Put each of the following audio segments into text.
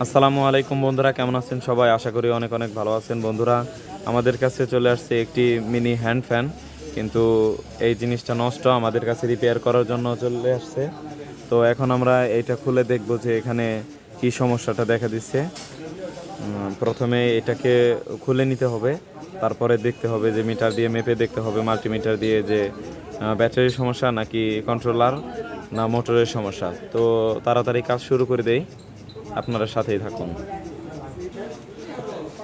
আসসালামু আলাইকুম বন্ধুরা, কেমন আছেন সবাই? আশা করি অনেক অনেক ভালো আছেন। বন্ধুরা, আমাদের কাছে চলে আসছে একটি মিনি হ্যান্ড ফ্যান, কিন্তু এই জিনিসটা নষ্ট, আমাদের কাছে রিপেয়ার করার জন্য চলে আসছে। তো এখন আমরা এইটা খুলে দেখব যে এখানে কি সমস্যাটা দেখা দিচ্ছে। প্রথমে এটাকে খুলে নিতে হবে, তারপরে দেখতে হবে যে মিটার দিয়ে মেপে দেখতে হবে, মাল্টিমিটার দিয়ে, যে ব্যাটারির সমস্যা নাকি কন্ট্রোলার না মোটরের সমস্যা। তো তাড়াতাড়ি কাজ শুরু করে দেই, আপনারা সাথেই থাকুন।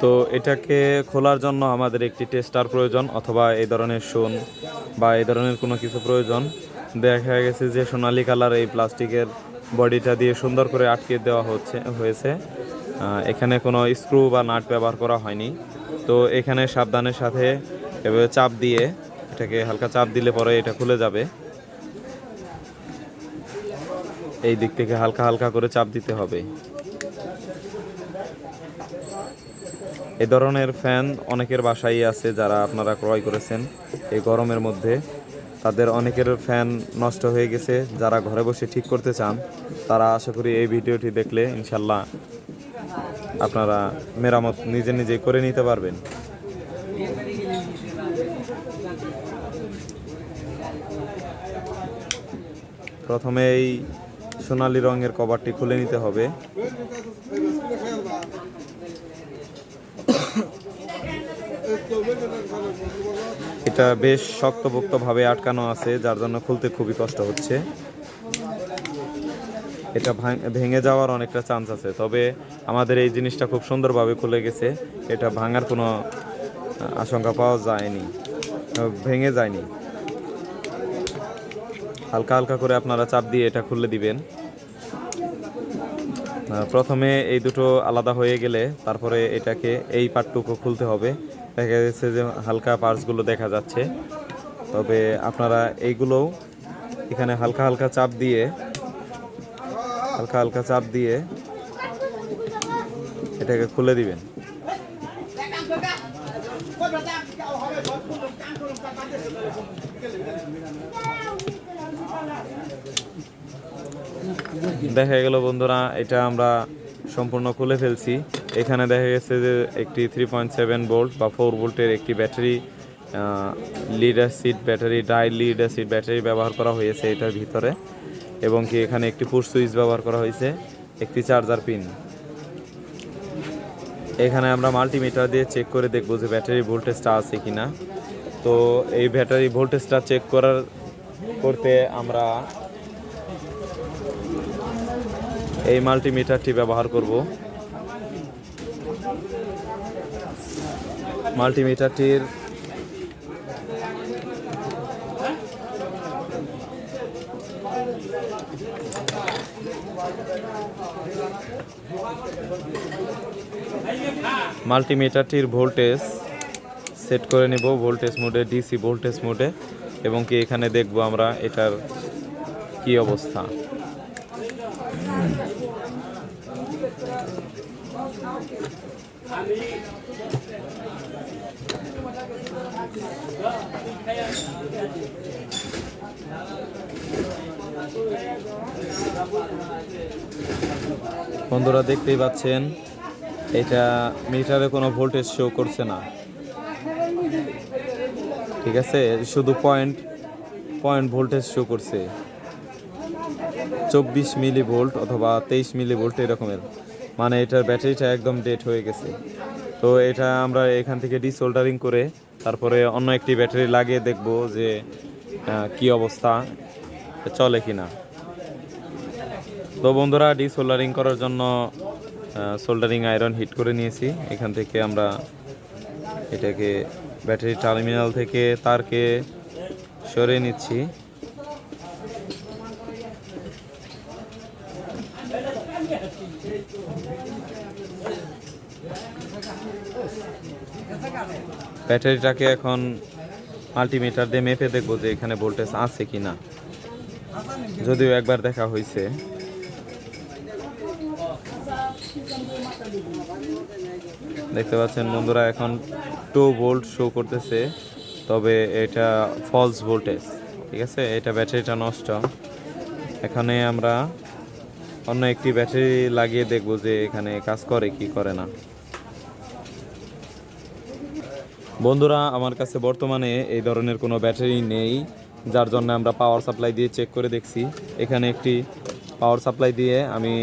তো এটাকে খোলার জন্য আমাদের একটি টেস্টার প্রয়োজন, অথবা এই ধরনের শোন বা এই ধরনের কোনো কিছু প্রয়োজন। দেখা গেছে যে সোনালী কালার এই প্লাস্টিকের বডিটা দিয়ে সুন্দর করে আটকে দেওয়া হয়েছে। এখানে কোনো স্ক্রু বা নাট ব্যবহার করা হয়নি। তো এখানে সাবধানের সাথে এভাবে চাপ দিয়ে, এটাকে হালকা চাপ দিলে পরে এটা খুলে যাবে। এই দিক থেকে হালকা হালকা করে চাপ দিতে হবে। এই ধরনের ফ্যান অনেকের বাসায় আছে, যারা আপনারা ক্রয় করেছেন এই গরমের মধ্যে। তাদের অনেকের ফ্যান নষ্ট হয়ে গেছে। যারা ঘরে বসে ঠিক করতে চান, তারা আশা করি এই ভিডিওটি দেখলে ইনশাল্লাহ আপনারা মেরামত নিজে নিজেই করে নিতে পারবেন। প্রথমে এই সোনালী রঙের কভারটি খুলে নিতে হবে। এটা বেশ শক্তপোক্তভাবে আটকানো আছে, যার জন্য খুলতে খুবই কষ্ট হচ্ছে। এটা ভেঙে যাওয়ার অনেকটা চান্স আছে, তবে আমাদের এই জিনিসটা খুব সুন্দরভাবে খুলে গেছে। এটা ভাঙার কোনো আশঙ্কা পাওয়া যায়নি, ভেঙে যায়নি। হালকা হালকা করে আপনারা চাপ দিয়ে এটা খুলে দিবেন। প্রথমে এই দুটো আলাদা হয়ে গেলে তারপরে এটাকে এই পার্টটুকু খুলতে হবে। দেখা যাচ্ছে যে হালকা পার্টসগুলো দেখা যাচ্ছে, তবে আপনারা এইগুলোও এখানে হালকা হালকা চাপ দিয়ে এটাকে খুলে দিবেন। দেখা গেল বন্ধুরা, এটা আমরা সম্পূর্ণ খুলে ফেলছি। এখানে দেখা গেছে যে একটি 3.7 ভোল্ট বা 4 ভোল্টের একটি battery, lead acid battery, die lead acid battery ব্যবহার করা হয়েছে এটার ভিতরে, এবং কি এখানে একটি পুশ সুইচ ব্যবহার করা হয়েছে, একটি চার্জার পিন। এখানে আমরা মাল্টিমিটার দিয়ে চেক করে দেখব যে ব্যাটারি ভোল্টেজটা আছে কিনা। তো এই ব্যাটারি ভোল্টেজটা চেক করতে আমরা এই মাল্টিমিটারটি ব্যবহার করব। মাল্টিমিটারটির ভোল্টেজ সেট করে নেব ভোল্টেজ মোডে, ডিসি ভোল্টেজ মোডে, এবং কি এখানে দেখব আমরা এটার কি অবস্থা। বন্ধুরা, দেখতেই পাচ্ছেন এটা মিটারে কোনো ভোল্টেজ শো করছে না। ঠিক আছে, শুধু পয়েন্ট ভোল্টেজ শো করছে, 24 মিলি ভোল্ট অথবা 23 মিলি ভোল্ট এরকমের। মানে এটার ব্যাটারিটা একদম ডেড হয়ে গেছে। তো এটা আমরা এখান থেকে ডিসোল্ডারিং করে তারপরে অন্য একটি ব্যাটারি লাগিয়ে দেখব যে কি অবস্থা, চলে কিনা। তো বন্ধুরা, ডিসোল্ডারিং করার জন্য সোল্ডারিং আয়রন হিট করে নিয়েছি। এখান থেকে আমরা এটাকে ব্যাটারি টার্মিনাল থেকে তারকে সরিয়ে নিচ্ছি। ব্যাটারিটাকে এখন মাল্টিমিটার দিয়ে মেপে দেখবো যে এখানে ভোল্টেজ আছে কিনা, যদিও একবার দেখা হয়েছে। দেখতে পাচ্ছেন বন্ধুরা, এখন 2 ভোল্ট শো করতেছে, তবে এটা ফলস ভোল্টেজ। ঠিক আছে, এটা ব্যাটারিটা নষ্ট। এখানে আমরা অন্য একটি ব্যাটারি লাগিয়ে দেখবো যে এখানে কাজ করে কি করে না। বন্ধুরা, আমার কাছে বর্তমানে এই ধরনের কোনো ব্যাটারি নেই, যার জন্য আমরা পাওয়ার সাপ্লাই দিয়ে চেক করে দেখছি। এখানে একটি পাওয়ার সাপ্লাই দিয়ে আমি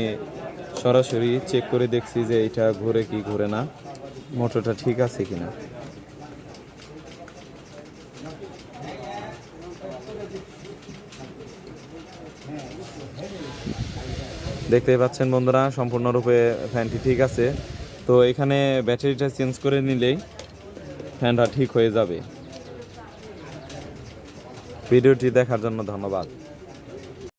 সরাসরি চেক করে দেখছি যে এটা ঘুরে কি ঘুরে না, মোটরটা ঠিক আছে কিনা। দেখতেই পাচ্ছেন বন্ধুরা, সম্পূর্ণরূপে ফ্যানটি ঠিক আছে। তো এখানে ব্যাটারিটা চেঞ্জ করে নিলেই ফ্যানটা ঠিক হয়ে যাবে। ভিডিওটি দেখার জন্য ধন্যবাদ।